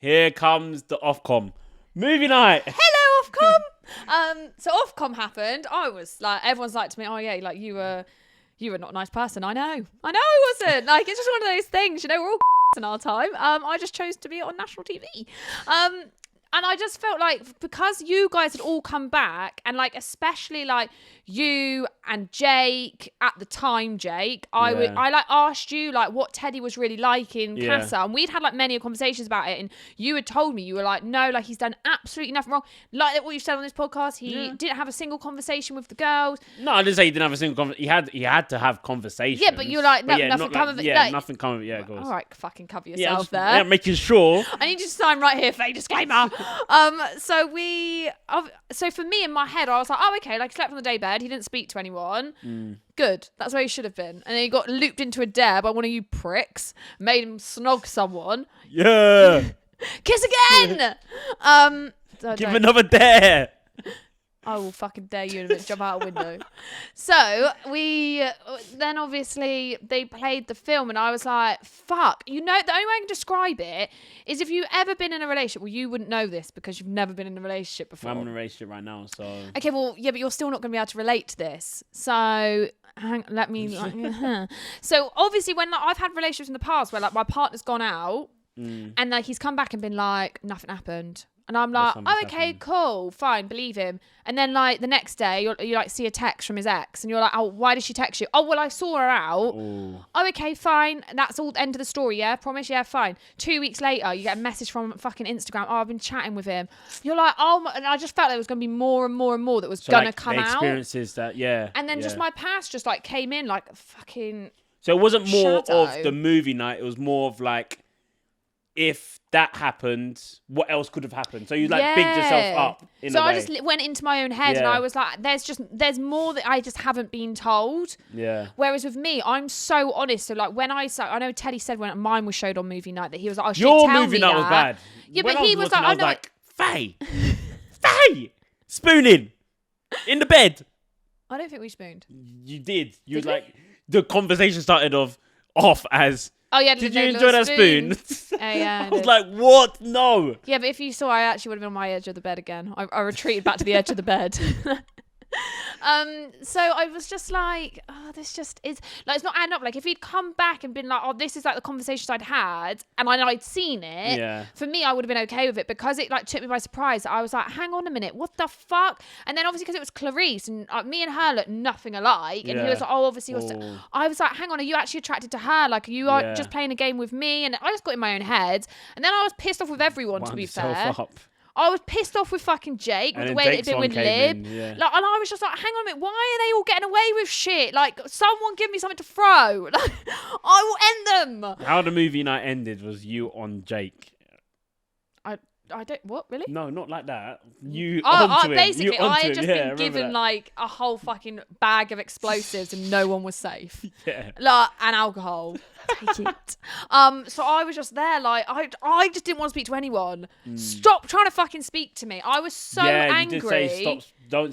Here comes the Ofcom. Movie night. Hello, Ofcom. So Ofcom happened. I was like, everyone's like to me, oh yeah, like you were not a nice person. I know I wasn't. Like, it's just one of those things, you know, we're all in our time. I just chose to be on national TV. And I just felt like, because you guys had all come back, and like especially like you and Jake at the time, Jake, I like asked you like what Teddy was really like in CASA, and we'd had like many conversations about it, and you had told me, you were like, no, like he's done absolutely nothing wrong. Like what you said on this podcast, he didn't have a single conversation with the girls. No, I didn't say he didn't have a single conversation. He had to have conversations. Yeah, but you're like, no, nothing come of it. Yeah, like, nothing come of it. Yeah, of course. All right, fucking cover yourself there. Yeah, making sure. I need you to sign right here, Faye, disclaimer. So for me in my head, I was like, oh, okay, like he slept on the day bed, he didn't speak to anyone. Good, that's where he should have been. And then he got looped into a dare by one of you pricks, made him snog someone. Yeah. Kiss again. Give him another dare. I will fucking dare you to jump out a window. So then obviously they played the film, and I was like, fuck. You know, the only way I can describe it is if you've ever been in a relationship. Well, you wouldn't know this because you've never been in a relationship before. I'm in a relationship right now, so. Okay, well, yeah, but you're still not going to be able to relate to this. So let me. So obviously, when like, I've had relationships in the past where like my partner's gone out and like he's come back and been like, nothing happened. And I'm like, oh, okay, cool, fine, believe him. And then like the next day, you like see a text from his ex, and you're like, oh, why did she text you? Oh, well, I saw her out. Ooh. Oh, okay, fine. That's all. End of the story. Yeah, promise. Yeah, fine. 2 weeks later, you get a message from fucking Instagram. Oh, I've been chatting with him. You're like, oh, my, and I just felt there was gonna be more and more and more that was gonna like, come out. Experiences that, yeah. And then just my past just like came in like fucking. So it wasn't more shadow. of the movie night. It was more of like, if that happened, what else could have happened? So you like bigged yourself up in a way. So I just went into my own head and I was like, there's more that I just haven't been told. Yeah. Whereas with me, I'm so honest. So like when I know Teddy said when mine was showed on movie night that he was like, oh, your movie night was bad. Yeah, when but he was like, I was like, Faye, spooning in the bed. I don't think we spooned. You did. You was like, the conversation started off as, oh yeah, did you enjoy that spoon? Yeah, I was like, what? No. Yeah, but if you saw, I actually would have been on my edge of the bed again. I retreated back to the edge of the bed. So I was just like, oh, this just is like, it's not adding up. Like if he'd come back and been like, oh, this is like the conversations I'd had, and I'd seen it, for me, I would have been okay with it, because it like took me by surprise. I was like, hang on a minute, what the fuck? And then obviously because it was Clarice, and me and her look nothing alike, and he was like, oh, obviously I was like, hang on, are you actually attracted to her? Like, are you just playing a game with me? And I just got in my own head, and then I was pissed off with everyone, to be fair. I was pissed off with fucking Jake, with the way that it did with Lib. Like, and I was just like, hang on a minute, why are they all getting away with shit? Like, someone give me something to throw. Like, I will end them. How the movie night ended was you on Jake. I don't, what, really? No, not like that. You onto him. Basically, I had just been given that. like a whole fucking bag of explosives and no one was safe. Yeah. Like, and alcohol. Take it. So I was just there, like, I just didn't want to speak to anyone. Stop trying to fucking speak to me. I was so angry. You did say stop. Don't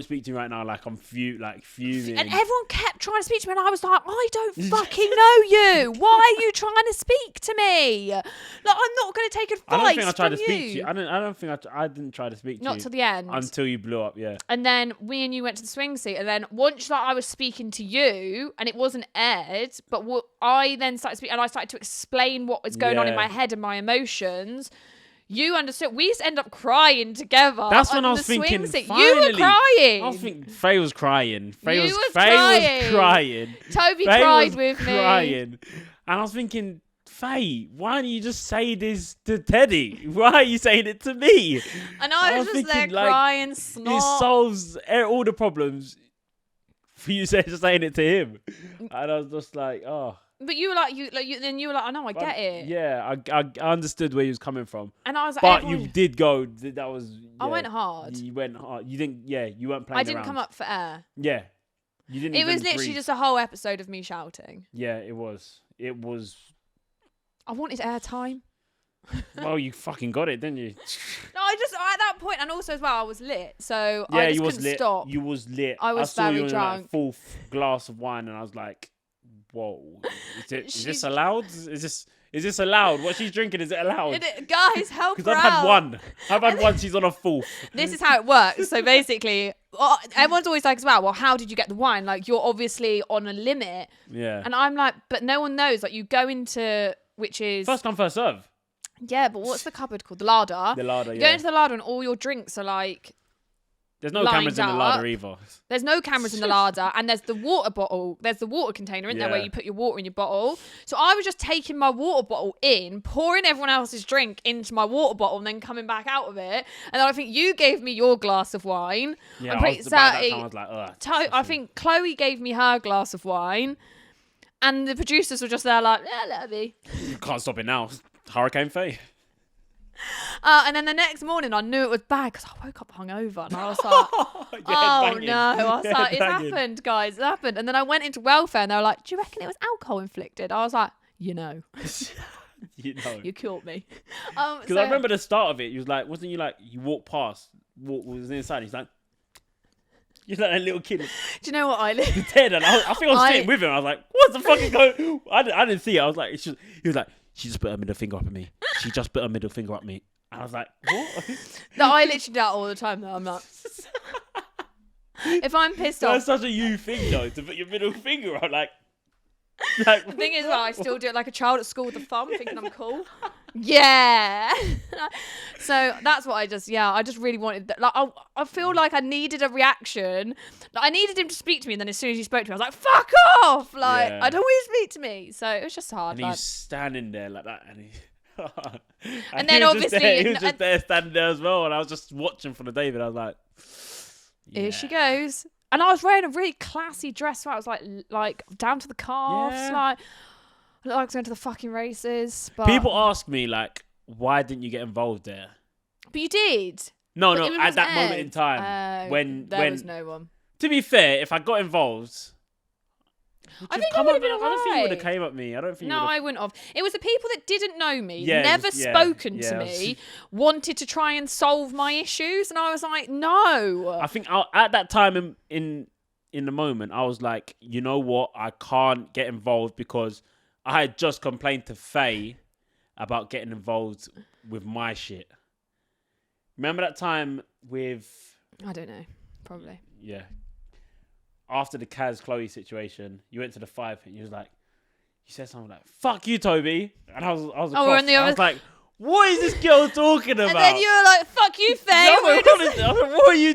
speak to me right now. Like I'm fuming. And everyone kept trying to speak to me, and I was like, I don't fucking know you. Why are you trying to speak to me? Like, I'm not going to take advice. I don't think I tried to speak to you. I don't think I didn't try to speak to you. Not till the end. Until you blew up, yeah. And then me and you went to the swing seat, and then once like I was speaking to you, and it wasn't aired, but I then started speaking, and I started to explain what was going on in my head and my emotions. You understood. We just end up crying together. That's when I was thinking, finally. You were crying. I was thinking, Faye was crying. Faye was crying. Toby cried with me. And I was thinking, Faye, why don't you just say this to Teddy? Why are you saying it to me? And I was just thinking, there crying, snot. It solves all the problems for you saying it to him. And I was just like, oh. But you were like, then you were like, I know, I get it. Yeah, I understood where he was coming from. And I was like, but you did go. That was. Yeah, I went hard. You went hard. You didn't. Yeah, you weren't playing. I didn't come up for air. Yeah, you didn't. It was literally just a whole episode of me shouting. Yeah, it was. It was. I wanted airtime. Well, you fucking got it, didn't you? No, I just at that point, and also as well, I was lit, so I just couldn't stop. You was lit. I was very drunk. Like, full glass of wine, and I was like, "Whoa, is this allowed? Is Is this allowed? What she's drinking, is it allowed? Guys, help her Because out. I've had one. She's on a 4th. This is how it works. So basically, everyone's always like, as well, how did you get the wine? Like, you're obviously on a limit. Yeah. And I'm like, but no one knows. Like, you go into, which is... First come, first serve. Yeah, but what's the cupboard called? The larder. The larder, You go into the larder and all your drinks are like... There's no cameras in the larder either. There's no cameras in the larder, and there's the water bottle. There's the water container in there where you put your water in your bottle. So I was just taking my water bottle in, pouring everyone else's drink into my water bottle, and then coming back out of it. And then I think you gave me your glass of wine. Yeah, I was like, I think Chloe gave me her glass of wine, and the producers were just there like, yeah, let it be. You can't stop it now. Hurricane Faye. And then the next morning, I knew it was bad because I woke up hungover, and I was like, "Oh no!" I was like, "It's happened, guys. It's happened." And then I went into welfare, and they were like, "Do you reckon it was alcohol inflicted?" I was like, "You know, you caught me." Because I remember the start of it. You was like, wasn't you like you walked past, was inside? He's like, you're like that little kid. Do you know what I live? Dead, and I think I was sitting with him. I was like, what the fuck is going? I didn't see it. I was like, he was like. She just put her middle finger up at me. She just put her middle finger at me. And I was like, what? No, I literally do that all the time, though. I'm like... If I'm pissed off... That's such a you thing, though, to put your middle finger up. Like the thing is, well, I still do it like a child at school with a thumb, thinking I'm cool. Yeah. So that's what I just really wanted. Like, I feel like I needed a reaction. Like, I needed him to speak to me, and then as soon as he spoke to me, I was like, fuck off! Like, I don't want you to speak to me. So it was just hard. And he was standing there like that, and and then obviously... He was just there standing there as well, and I was just watching from the David. I was like... Here she goes. And I was wearing a really classy dress. So I was like down to the calves. Yeah. Like, I was going to the fucking races. But... People ask me, like, why didn't you get involved there? But you did. No, at that moment in time. When there was no one. To be fair, if I got involved... I think I would have been alright. I don't think you would have came at me. I wouldn't have. It was the people that didn't know me, never spoken to me, wanted to try and solve my issues, and I was like, no. I think at that time in the moment, I was like, you know what? I can't get involved because I had just complained to Faye about getting involved with my shit. Remember that time with... I don't know. Probably. Yeah. After the Kaz Chloe situation, you went to the 5 and you was like, you said something like, "Fuck you, Toby," and I was across. I was like, what is this girl talking about? And then you were like, "Fuck you, Faye." I was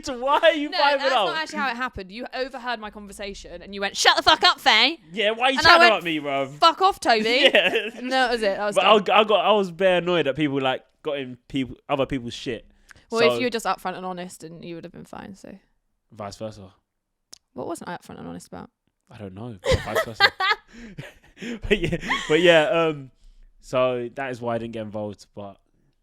like, why are you piping up? That's not actually how it happened. You overheard my conversation and you went, "Shut the fuck up, Faye." Yeah, why are you chatting about me, bro? Fuck off, Toby. Yeah. And that was it. I was bare annoyed that people like got in other people's shit. Well, if you were just upfront and honest, and you would have been fine. So. Vice versa. What wasn't I upfront and honest about? I don't know. Vice versa. but yeah. So that is why I didn't get involved. But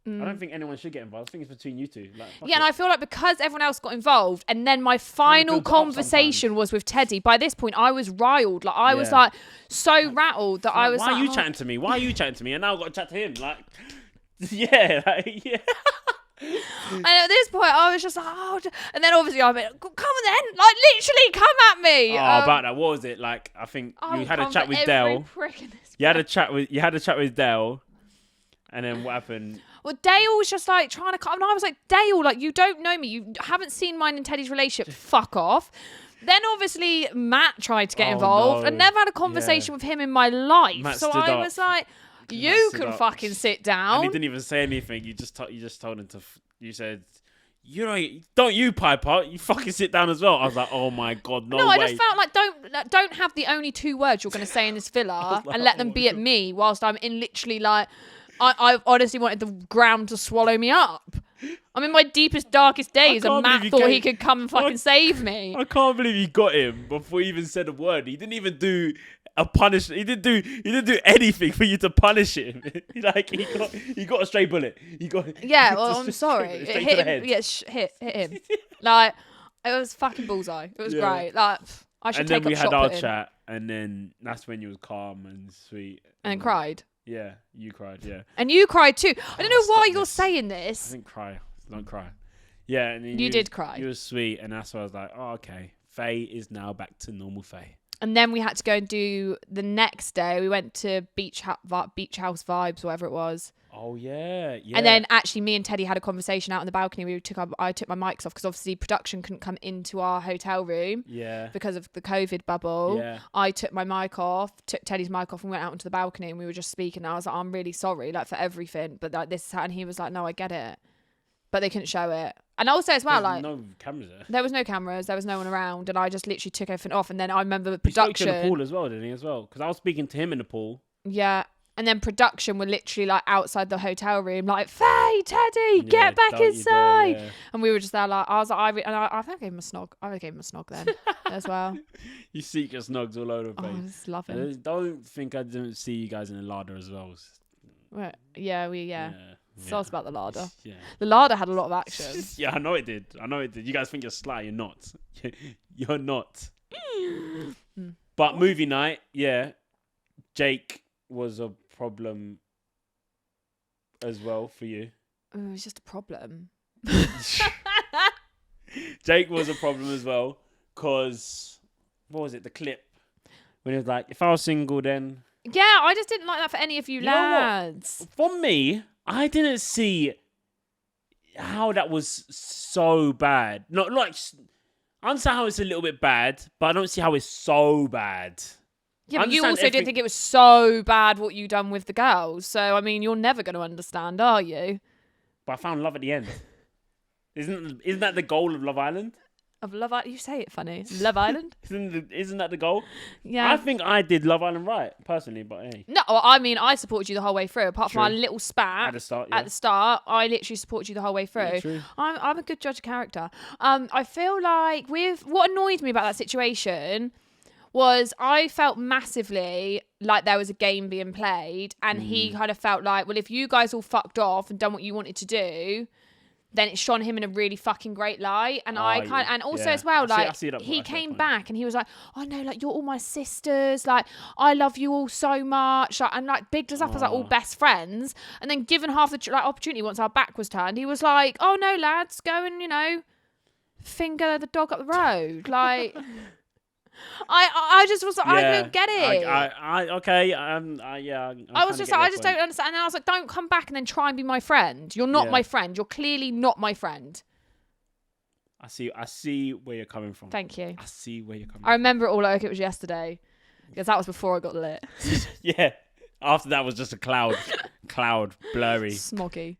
I don't think anyone should get involved. I think it's between you two. Like, and I feel like because everyone else got involved, and then my final conversation was with Teddy. By this point, I was riled. Like I was like so rattled that I was like, "Why are you chatting to me? Why are you chatting to me?" And now I've got to chat to him. Like, yeah. And at this point, I was just like, oh, and then obviously I went, come on then, like literally come at me. About that, what was it like? I think you had a chat with Dale. You had a chat with Dale, and then what happened? Well, Dale was just like trying to come, and I was like, Dale, like you don't know me, you haven't seen mine and Teddy's relationship. Fuck off. Then obviously Matt tried to get involved. I never had a conversation with him in my life, Matt so I was like. You can fucking sit down. And he didn't even say anything. You just told him to. You said, "You know, don't you pipe up? You fucking sit down as well." I was like, "Oh my god, no way!" I just felt like don't have the only 2 words you're going to say in this villa and let them be at me whilst I'm in literally like. I honestly wanted the ground to swallow me up. I'm in my deepest, darkest days, and Matt thought he could come and fucking save me. I can't believe he got him before he even said a word. He didn't even do a punishment. He didn't do anything for you to punish him. Like he got a stray bullet. I'm sorry. It hit him. Yes, hit him. Like it was fucking bullseye. It was great. Like I should take up shot. And then we had our chat, and then that's when you was calm and sweet and cried. Yeah, you cried. Yeah, and you cried too. I don't know why you're saying this. I didn't cry. Don't cry. Yeah, and then you did cry. You were sweet, and that's why I was like, oh, okay. Faye is now back to normal Faye. And then we had to go and do the next day. We went to Beach House Vibes, whatever it was. Oh yeah. And then actually, me and Teddy had a conversation out on the balcony. I took my mics off because obviously production couldn't come into our hotel room. Yeah. Because of the COVID bubble. Yeah. I took my mic off, took Teddy's mic off, and went out onto the balcony. And we were just speaking. And I was like, I'm really sorry, like for everything, but like this is how. And he was like, no, I get it, but they couldn't show it. And also as well, There's no cameras there. There was no cameras. There was no one around, and I just literally took everything off. And then I remember He production. spoke to the pool as well, didn't he? As well, because I was speaking to him in the pool. Yeah. And then production were literally like outside the hotel room, like, Faye, Teddy, get back inside. Yeah. And we were just there, like, I was like, I think I gave him a snog. I gave him a snog then as well. You secret snogs all over the place. I just love him. Don't think I didn't see you guys in the larder as well. Right. Yeah. So it's about the larder. Yeah. The larder had a lot of action. Yeah, I know it did. You guys think you're sly. You're not. You're not. But movie night, yeah. Jake was a problem as well for you. It was just a problem. Jake was a problem as well because, what was it, the clip? When he was like, if I was single then... Yeah, I just didn't like that for any of you lads. For me, I didn't see how that was so bad. Not like... I understand how it's a little bit bad, but I don't see how it's so bad. Yeah, but you also didn't think it was so bad what you done with the girls. So, I mean, you're never going to understand, are you? But I found love at the end. Isn't that the goal of Love Island? Of Love Island? You say it funny. Love Island? Isn't that the goal? Yeah. I think I did Love Island right, personally, but hey. No, I mean, I supported you the whole way through. Apart True. from our little spat At the start, I literally supported you the whole way through. Yeah, true. I'm a good judge of character. I feel like what annoyed me about that situation was I felt massively like there was a game being played, and he kind of felt like, well, if you guys all fucked off and done what you wanted to do, then it shone him in a really fucking great light. And and also as well, like, he came back and he was like, oh no, like, you're all my sisters, like, I love you all so much, like, and like bigged us up as like all best friends. And then given half the opportunity once our back was turned, he was like, oh no, lads, go and finger the dog up the road, like. I just was like, I don't get it. I was just like, I just don't understand. And then I was like, don't come back and then try and be my friend. You're not my friend. You're clearly not my friend. I see where you're coming from. Thank you. I see where you're coming I remember it all like it was yesterday, because that was before I got lit. Yeah. After that was just a cloud, blurry. Smoggy.